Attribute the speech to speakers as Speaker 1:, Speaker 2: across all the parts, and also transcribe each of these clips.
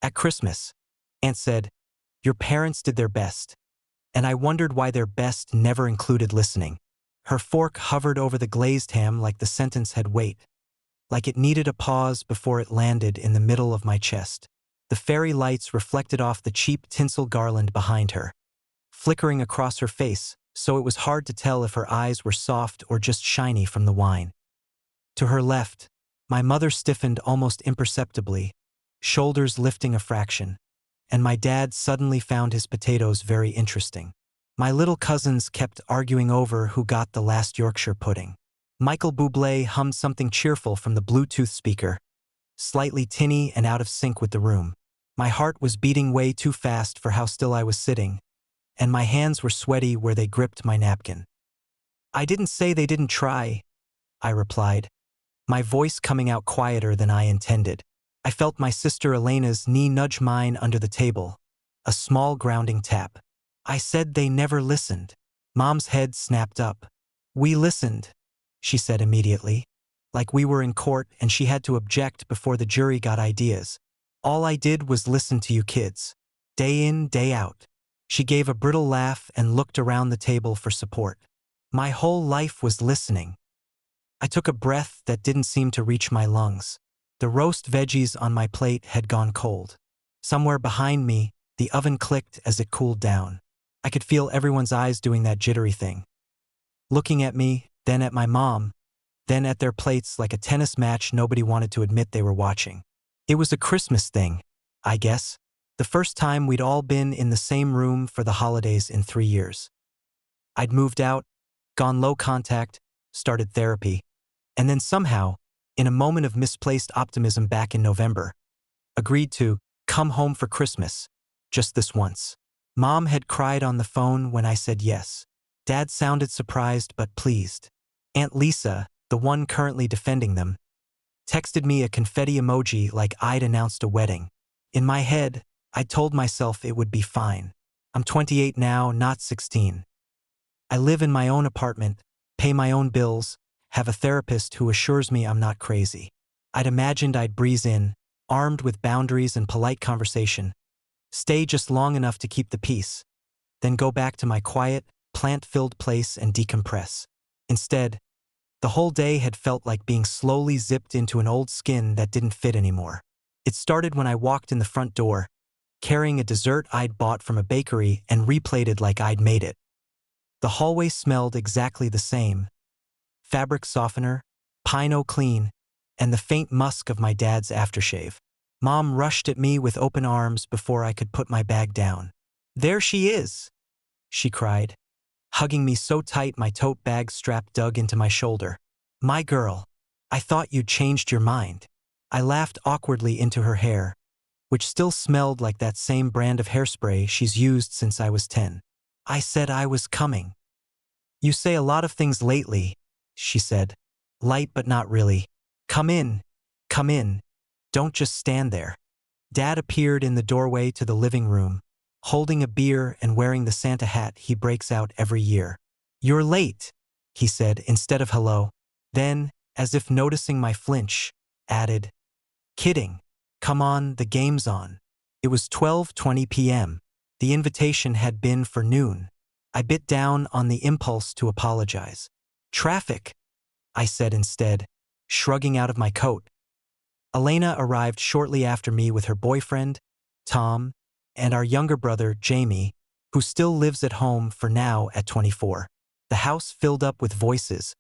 Speaker 1: At Christmas, Aunt said, your parents did their best. And I wondered why their best never included listening. Her fork hovered over the glazed ham like the sentence had weight, like it needed a pause before it landed in the middle of my chest. The fairy lights reflected off the cheap tinsel garland behind her, flickering across her face, so it was hard to tell if her eyes were soft or just shiny from the wine. To her left, my mother stiffened almost imperceptibly, shoulders lifting a fraction, and my dad suddenly found his potatoes very interesting. My little cousins kept arguing over who got the last Yorkshire pudding. Michael Bublé hummed something cheerful from the Bluetooth speaker, slightly tinny and out of sync with the room. My heart was beating way too fast for how still I was sitting, and my hands were sweaty where they gripped my napkin. I didn't say they didn't try, I replied, my voice coming out quieter than I intended. I felt my sister Elena's knee nudge mine under the table, a small grounding tap. I said they never listened. Mom's head snapped up. We listened, she said immediately, like we were in court and she had to object before the jury got ideas. All I did was listen to you kids. Day in, day out. She gave a brittle laugh and looked around the table for support. My whole life was listening. I took a breath that didn't seem to reach my lungs. The roast veggies on my plate had gone cold. Somewhere behind me, the oven clicked as it cooled down. I could feel everyone's eyes doing that jittery thing. Looking at me, then at my mom, then at their plates like a tennis match nobody wanted to admit they were watching. It was a Christmas thing, I guess. The first time we'd all been in the same room for the holidays in 3 years. I'd moved out, gone low contact, started therapy, and then somehow, in a moment of misplaced optimism back in November, agreed to come home for Christmas, just this once. Mom had cried on the phone when I said yes. Dad sounded surprised but pleased. Aunt Lisa, the one currently defending them, texted me a confetti emoji like I'd announced a wedding. In my head, I told myself it would be fine. I'm 28 now, not 16. I live in my own apartment, pay my own bills, have a therapist who assures me I'm not crazy. I'd imagined I'd breeze in, armed with boundaries and polite conversation, stay just long enough to keep the peace, then go back to my quiet, plant-filled place and decompress. Instead, the whole day had felt like being slowly zipped into an old skin that didn't fit anymore. It started when I walked in the front door, carrying a dessert I'd bought from a bakery and replated like I'd made it. The hallway smelled exactly the same. Fabric softener, pine clean, and the faint musk of my dad's aftershave. Mom rushed at me with open arms before I could put my bag down. There she is, she cried, hugging me so tight my tote bag strap dug into my shoulder. My girl, I thought you'd changed your mind. I laughed awkwardly into her hair, which still smelled like that same brand of hairspray she's used since I was 10. I said I was coming. You say a lot of things lately, she said, light but not really. Come in, don't just stand there. Dad appeared in the doorway to the living room, holding a beer and wearing the Santa hat he breaks out every year. You're late, he said instead of hello. Then, as if noticing my flinch, added, kidding. Come on, the game's on. It was 12:20 p.m. The invitation had been for noon. I bit down on the impulse to apologize. Traffic, I said instead, shrugging out of my coat. Elena arrived shortly after me with her boyfriend, Tom, and our younger brother, Jamie, who still lives at home for now at 24. The house filled up with voices,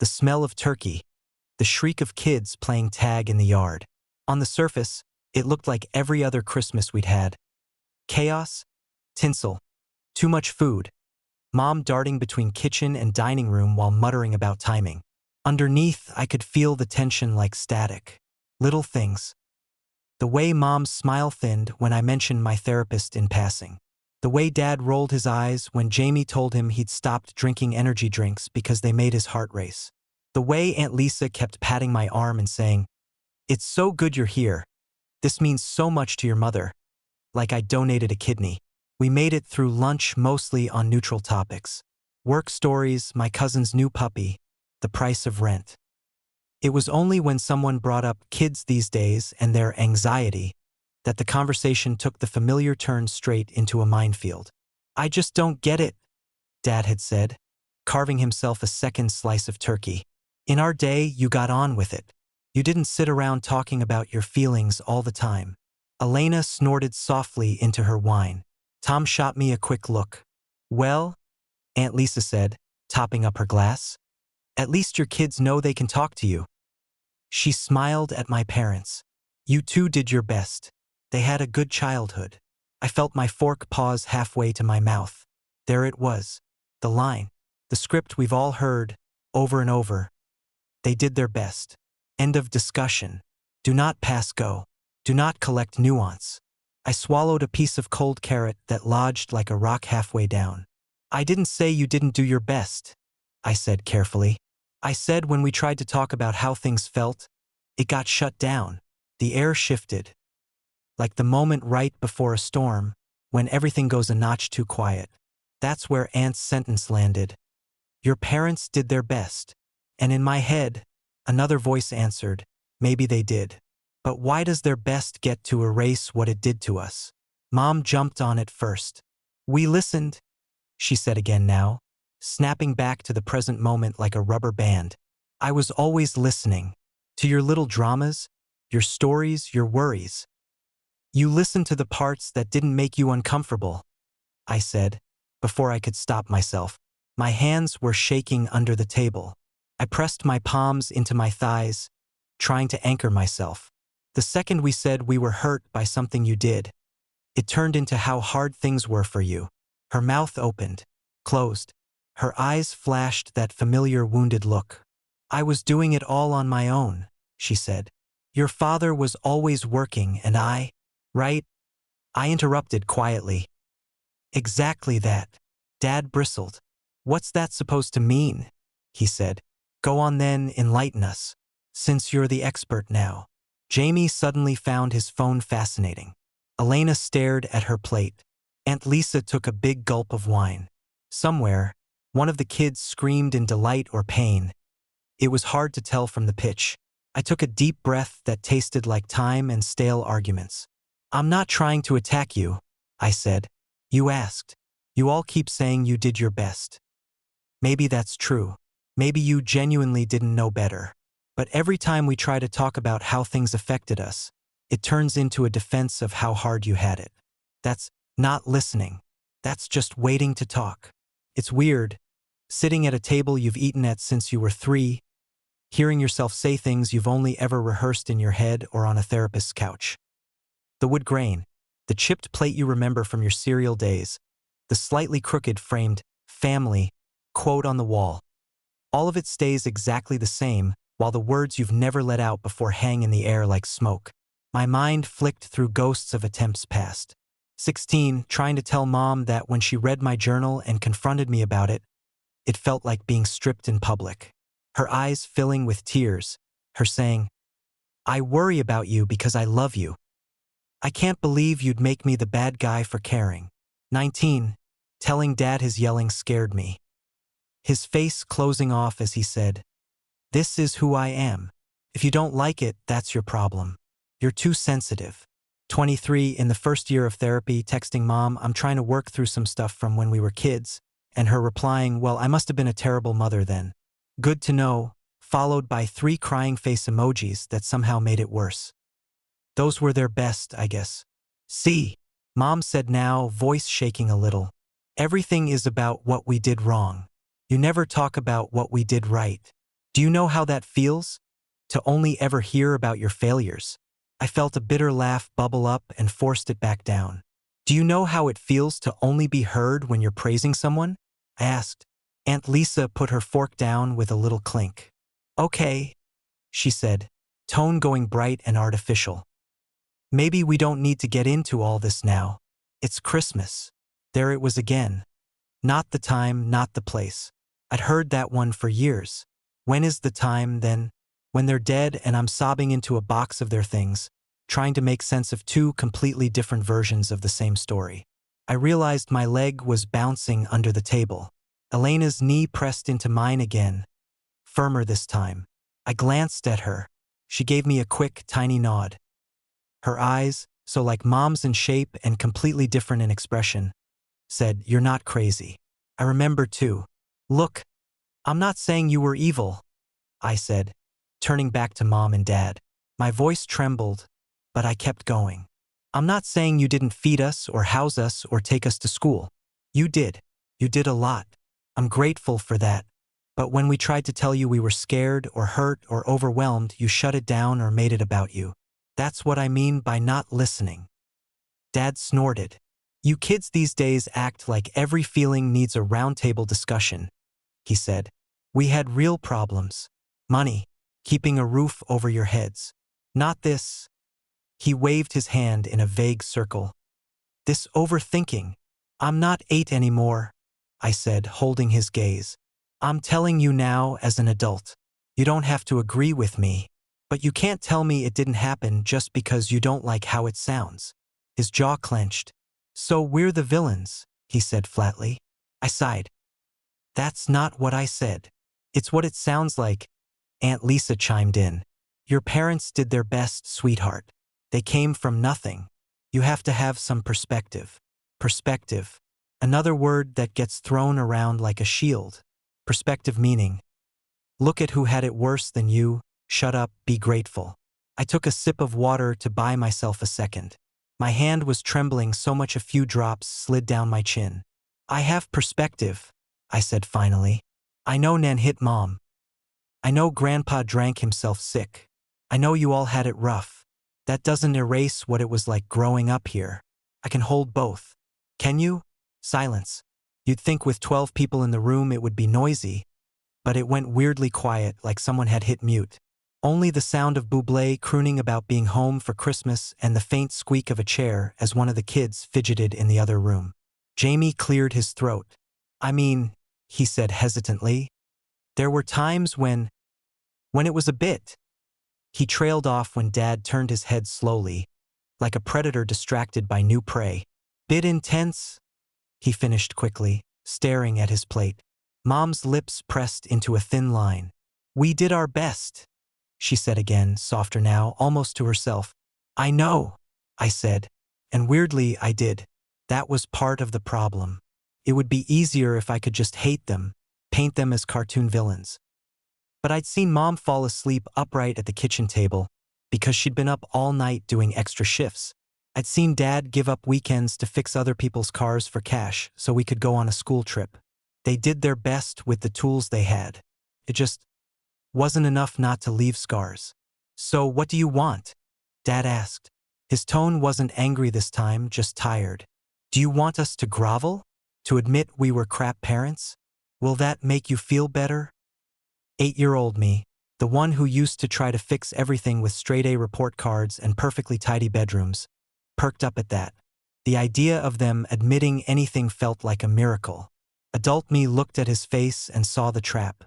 Speaker 1: the smell of turkey, the shriek of kids playing tag in the yard. On the surface, it looked like every other Christmas we'd had. Chaos, tinsel, too much food, Mom darting between kitchen and dining room while muttering about timing. Underneath, I could feel the tension like static. Little things. The way Mom's smile thinned when I mentioned my therapist in passing. The way Dad rolled his eyes when Jamie told him he'd stopped drinking energy drinks because they made his heart race. The way Aunt Lisa kept patting my arm and saying, "It's so good you're here. This means so much to your mother." Like I donated a kidney. We made it through lunch mostly on neutral topics. Work stories, my cousin's new puppy, the price of rent. It was only when someone brought up kids these days and their anxiety that the conversation took the familiar turn straight into a minefield. I just don't get it, Dad had said, carving himself a second slice of turkey. In our day, you got on with it. You didn't sit around talking about your feelings all the time. Elena snorted softly into her wine. Tom shot me a quick look. Well, Aunt Lisa said, topping up her glass, at least your kids know they can talk to you. She smiled at my parents. You two did your best. They had a good childhood. I felt my fork pause halfway to my mouth. There it was. The line. The script we've all heard, over and over. They did their best. End of discussion. Do not pass go. Do not collect nuance. I swallowed a piece of cold carrot that lodged like a rock halfway down. I didn't say you didn't do your best, I said carefully. I said when we tried to talk about how things felt, it got shut down. The air shifted. Like the moment right before a storm, when everything goes a notch too quiet. That's where Aunt's sentence landed. Your parents did their best. And in my head, another voice answered, maybe they did. But why does their best get to erase what it did to us? Mom jumped on it first. We listened, she said again now, snapping back to the present moment like a rubber band. I was always listening. To your little dramas, your stories, your worries. You listened to the parts that didn't make you uncomfortable, I said, before I could stop myself. My hands were shaking under the table. I pressed my palms into my thighs, trying to anchor myself. The second we said we were hurt by something you did, it turned into how hard things were for you. Her mouth opened, closed. Her eyes flashed that familiar wounded look. I was doing it all on my own, she said. Your father was always working and right? I interrupted quietly. Exactly that. Dad bristled. What's that supposed to mean? He said. Go on then, enlighten us. Since you're the expert now. Jamie suddenly found his phone fascinating. Elena stared at her plate. Aunt Lisa took a big gulp of wine. Somewhere, one of the kids screamed in delight or pain. It was hard to tell from the pitch. I took a deep breath that tasted like time and stale arguments. I'm not trying to attack you, I said. You asked. You all keep saying you did your best. Maybe that's true. Maybe you genuinely didn't know better. But every time we try to talk about how things affected us, it turns into a defense of how hard you had it. That's not listening. That's just waiting to talk. It's weird, sitting at a table you've eaten at since you were 3, hearing yourself say things you've only ever rehearsed in your head or on a therapist's couch. The wood grain, the chipped plate you remember from your cereal days, the slightly crooked framed family quote on the wall. All of it stays exactly the same, while the words you've never let out before hang in the air like smoke. My mind flicked through ghosts of attempts past. 16, trying to tell Mom that when she read my journal and confronted me about it, it felt like being stripped in public. Her eyes filling with tears, her saying, I worry about you because I love you. I can't believe you'd make me the bad guy for caring. 19, telling Dad his yelling scared me. His face closing off as he said, This is who I am. If you don't like it, that's your problem. You're too sensitive. 23, in the first year of therapy, texting Mom, I'm trying to work through some stuff from when we were kids, and her replying, well, I must have been a terrible mother then. Good to know, followed by 3 crying face emojis that somehow made it worse. Those were their best, I guess. See, Mom said now, voice shaking a little. Everything is about what we did wrong. You never talk about what we did right. Do you know how that feels? To only ever hear about your failures. I felt a bitter laugh bubble up and forced it back down. Do you know how it feels to only be heard when you're praising someone? I asked. Aunt Lisa put her fork down with a little clink. Okay, she said, tone going bright and artificial. Maybe we don't need to get into all this now. It's Christmas. There it was again. Not the time, not the place. I'd heard that one for years. When is the time, then? When they're dead and I'm sobbing into a box of their things, trying to make sense of 2 completely different versions of the same story. I realized my leg was bouncing under the table. Elena's knee pressed into mine again, firmer this time. I glanced at her. She gave me a quick, tiny nod. Her eyes, So like Mom's in shape and completely different in expression, said, "You're not crazy." I remember too. "Look, I'm not saying you were evil," I said, turning back to Mom and Dad. My voice trembled, but I kept going. "I'm not saying you didn't feed us or house us or take us to school. You did. You did a lot. I'm grateful for that. But when we tried to tell you we were scared or hurt or overwhelmed, you shut it down or made it about you. That's what I mean by not listening." Dad snorted. "You kids these days act like every feeling needs a roundtable discussion," he said. "We had real problems. Money. Keeping a roof over your heads. Not this." He waved his hand in a vague circle. "This overthinking. I'm not 8 anymore," I said, holding his gaze. "I'm telling you now as an adult. You don't have to agree with me, but you can't tell me it didn't happen just because you don't like how it sounds." His jaw clenched. "So we're the villains," he said flatly. I sighed. "That's not what I said. It's what it sounds like," Aunt Lisa chimed in. "Your parents did their best, sweetheart. They came from nothing. You have to have some perspective." Perspective. Another word that gets thrown around like a shield. Perspective meaning, look at who had it worse than you, shut up, be grateful. I took a sip of water to buy myself a second. My hand was trembling so much a few drops slid down my chin. "I have perspective," I said finally. "I know Nan hit Mom. I know Grandpa drank himself sick. I know you all had it rough. That doesn't erase what it was like growing up here. I can hold both. Can you?" Silence. You'd think with 12 people in the room it would be noisy, but it went weirdly quiet, like someone had hit mute. Only the sound of Bublé crooning about being home for Christmas and the faint squeak of a chair as one of the kids fidgeted in the other room. Jamie cleared his throat. "I mean," he said hesitantly, "there were times when it was a bit." He trailed off when Dad turned his head slowly, like a predator distracted by new prey. "Bit intense," he finished quickly, staring at his plate. Mom's lips pressed into a thin line. "We did our best," she said again, softer now, almost to herself. "I know," I said, and weirdly I did. That was part of the problem. It would be easier if I could just hate them, paint them as cartoon villains. But I'd seen Mom fall asleep upright at the kitchen table because she'd been up all night doing extra shifts. I'd seen Dad give up weekends to fix other people's cars for cash so we could go on a school trip. They did their best with the tools they had. It just wasn't enough not to leave scars. "So what do you want?" Dad asked. His tone wasn't angry this time, just tired. "Do you want us to grovel? To admit we were crap parents? Will that make you feel better?" 8-year-old me, the one who used to try to fix everything with straight-A report cards and perfectly tidy bedrooms, perked up at that. The idea of them admitting anything felt like a miracle. Adult me looked at his face and saw the trap.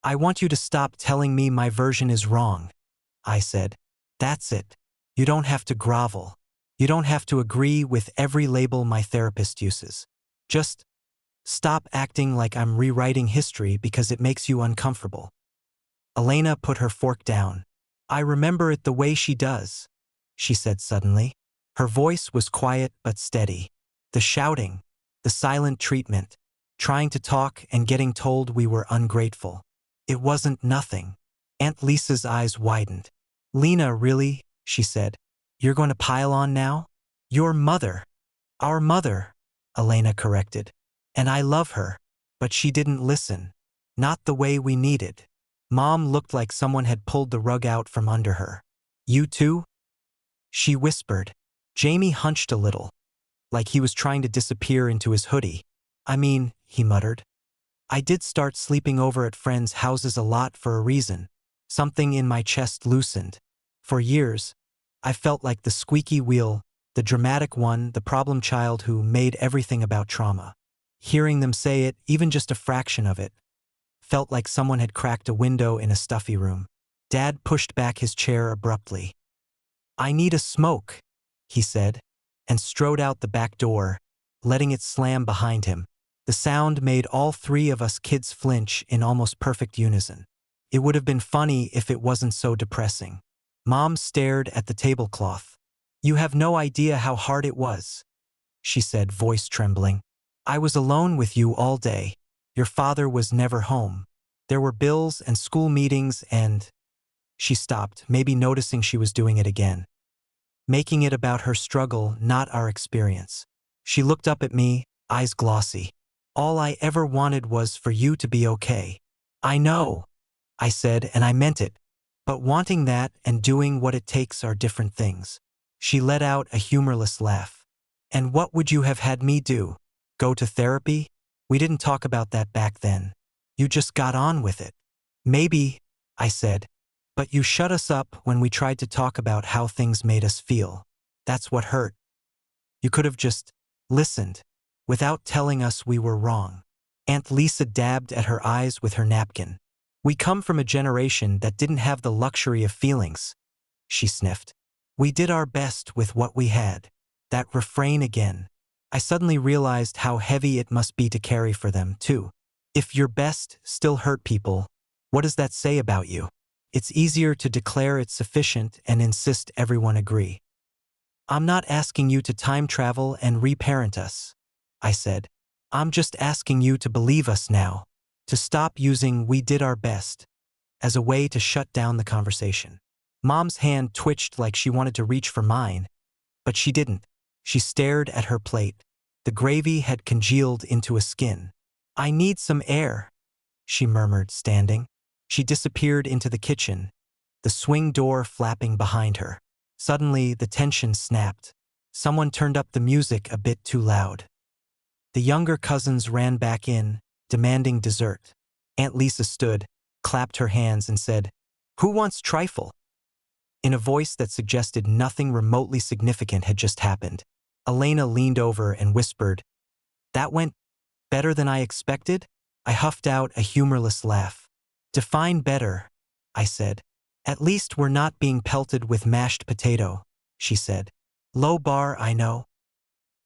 Speaker 1: "I want you to stop telling me my version is wrong," I said. "That's it. You don't have to grovel. You don't have to agree with every label my therapist uses. Just stop acting like I'm rewriting history because it makes you uncomfortable." Elena put her fork down. "I remember it the way she does," she said suddenly. Her voice was quiet but steady. The shouting, the silent treatment, trying to talk and getting told we were ungrateful. It wasn't nothing. Aunt Lisa's eyes widened. "Lena, really?" she said. "You're going to pile on now?" "Your mother." "Our mother," Elena corrected. "And I love her. But she didn't listen. Not the way we needed." Mom looked like someone had pulled the rug out from under her. "You too?" she whispered. Jamie hunched a little, like he was trying to disappear into his hoodie. "I mean," he muttered, "I did start sleeping over at friends' houses a lot for a reason." Something in my chest loosened. For years, I felt like the squeaky wheel, the dramatic one, the problem child who made everything about trauma. Hearing them say it, even just a fraction of it, felt like someone had cracked a window in a stuffy room. Dad pushed back his chair abruptly. "I need a smoke," he said, and strode out the back door, letting it slam behind him. The sound made all 3 of us kids flinch in almost perfect unison. It would have been funny if it wasn't so depressing. Mom stared at the tablecloth. You have no idea how hard it was, she said, voice trembling. I was alone with you all day. Your father was never home. There were bills and school meetings and… She stopped, maybe noticing she was doing it again, making it about her struggle, not our experience. She looked up at me, eyes glossy. All I ever wanted was for you to be okay. I know, I said, and I meant it. But wanting that and doing what it takes are different things. She let out a humorless laugh. And what would you have had me do? Go to therapy? We didn't talk about that back then. You just got on with it. Maybe, I said. But you shut us up when we tried to talk about how things made us feel. That's what hurt. You could have just listened, without telling us we were wrong. Aunt Lisa dabbed at her eyes with her napkin. We come from a generation that didn't have the luxury of feelings, she sniffed. We did our best with what we had. That refrain again. I suddenly realized how heavy it must be to carry for them, too. If your best still hurt people, what does that say about you? It's easier to declare it's sufficient and insist everyone agree. I'm not asking you to time travel and reparent us, I said. I'm just asking you to believe us now, to stop using "we did our best" as a way to shut down the conversation. Mom's hand twitched like she wanted to reach for mine, but she didn't. She stared at her plate. The gravy had congealed into a skin. I need some air, she murmured, standing. She disappeared into the kitchen, the swing door flapping behind her. Suddenly, the tension snapped. Someone turned up the music a bit too loud. The younger cousins ran back in, demanding dessert. Aunt Lisa stood, clapped her hands, and said, "Who wants trifle?" In a voice that suggested nothing remotely significant had just happened. Elena leaned over and whispered, "That went better than I expected?" I huffed out a humorless laugh. "Define better," I said. "At least we're not being pelted with mashed potato," she said. "Low bar, I know."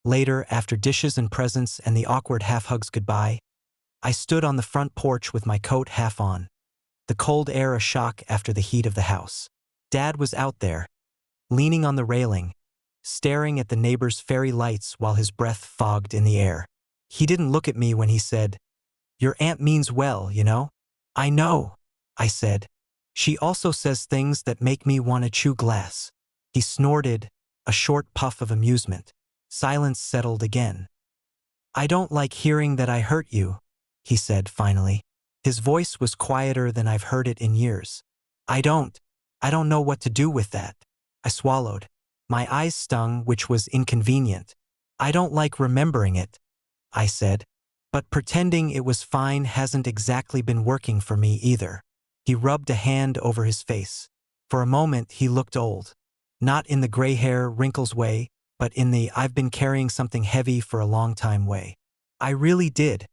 Speaker 1: Later, after dishes and presents and the awkward half-hugs goodbye, I stood on the front porch with my coat half on, the cold air a shock after the heat of the house. Dad was out there, leaning on the railing, staring at the neighbor's fairy lights while his breath fogged in the air. He didn't look at me when he said, "Your aunt means well, you know." "I know," I said. "She also says things that make me want to chew glass." He snorted, a short puff of amusement. Silence settled again. "I don't like hearing that I hurt you," he said finally. His voice was quieter than I've heard it in years. I don't know what to do with that." I swallowed. My eyes stung, which was inconvenient. "I don't like remembering it," I said. "But pretending it was fine hasn't exactly been working for me either." He rubbed a hand over his face. For a moment he looked old. Not in the gray hair, wrinkles way, but in the "I've been carrying something heavy for a long time" way. "I really did."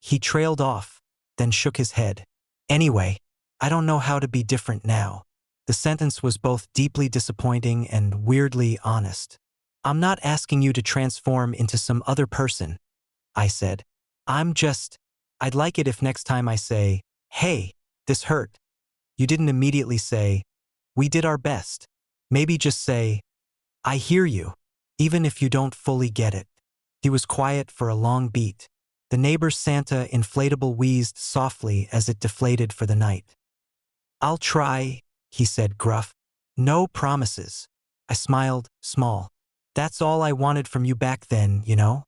Speaker 1: He trailed off, then shook his head. "Anyway, I don't know how to be different now." The sentence was both deeply disappointing and weirdly honest. "I'm not asking you to transform into some other person," I said. I'd like it if next time I say, 'Hey, this hurt,' you didn't immediately say, 'We did our best.' Maybe just say, 'I hear you,' even if you don't fully get it." He was quiet for a long beat. The neighbor's Santa inflatable wheezed softly as it deflated for the night. "I'll try," he said, gruff. "No promises." I smiled, small. "That's all I wanted from you back then, you know,"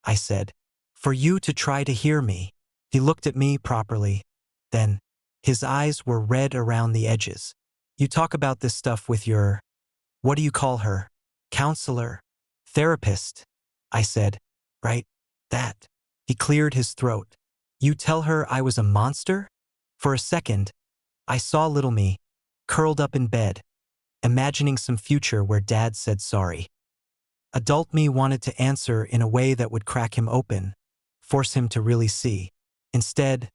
Speaker 1: I said. "For you to try to hear me." He looked at me properly. Then, his eyes were red around the edges. "You talk about this stuff with your… what do you call her? Counselor? Therapist?" I said. "Right, that." He cleared his throat. "You tell her I was a monster?" For a second, I saw little me, curled up in bed, imagining some future where Dad said sorry. Adult me wanted to answer in a way that would crack him open, force him to really see. Instead,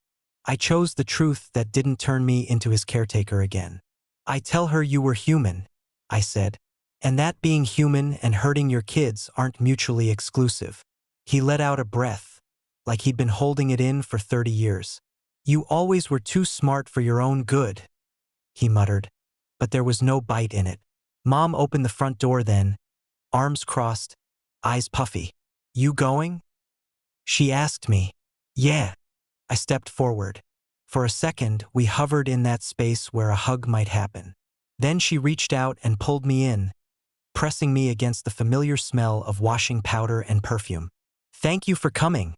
Speaker 1: I chose the truth that didn't turn me into his caretaker again. "I tell her you were human," I said, "and that being human and hurting your kids aren't mutually exclusive." He let out a breath, like he'd been holding it in for 30 years. "You always were too smart for your own good," he muttered, but there was no bite in it. Mom opened the front door then, arms crossed, eyes puffy. You going? She asked me. Yeah. I stepped forward. For a second, we hovered in that space where a hug might happen. Then she reached out and pulled me in, pressing me against the familiar smell of washing powder and perfume. Thank you for coming,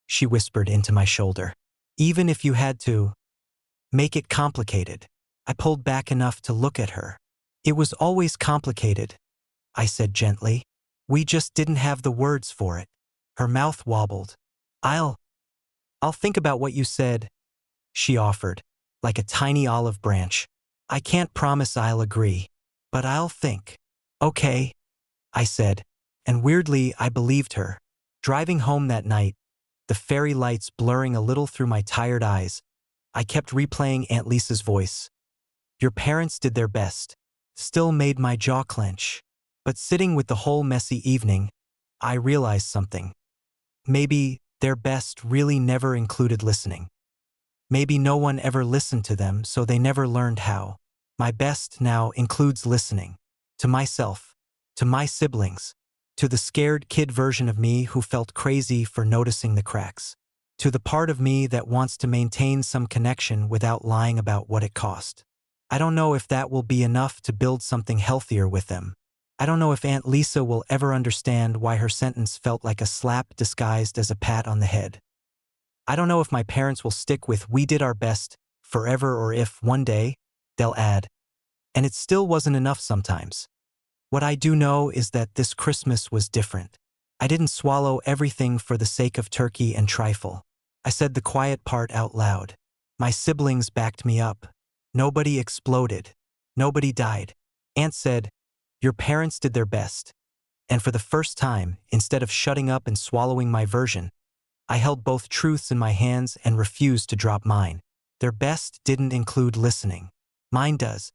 Speaker 1: she whispered into my shoulder. Even if you had to make it complicated. I pulled back enough to look at her. It was always complicated, I said gently. We just didn't have the words for it. Her mouth wobbled. I'll think about what you said, she offered, like a tiny olive branch. I can't promise I'll agree, but I'll think. Okay, I said, and weirdly I believed her. Driving home that night, the fairy lights blurring a little through my tired eyes, I kept replaying Aunt Lisa's voice. Your parents did their best. Still made my jaw clench. But sitting with the whole messy evening, I realized something. Maybe their best really never included listening. Maybe no one ever listened to them, so they never learned how. My best now includes listening. To myself. To my siblings. To the scared kid version of me who felt crazy for noticing the cracks. To the part of me that wants to maintain some connection without lying about what it cost. I don't know if that will be enough to build something healthier with them. I don't know if Aunt Lisa will ever understand why her sentence felt like a slap disguised as a pat on the head. I don't know if my parents will stick with "we did our best" forever, or if, one day, they'll add, "and it still wasn't enough sometimes." What I do know is that this Christmas was different. I didn't swallow everything for the sake of turkey and trifle. I said the quiet part out loud. My siblings backed me up. Nobody exploded. Nobody died. Aunt said, your parents did their best. And for the first time, instead of shutting up and swallowing my version, I held both truths in my hands and refused to drop mine. Their best didn't include listening. Mine does.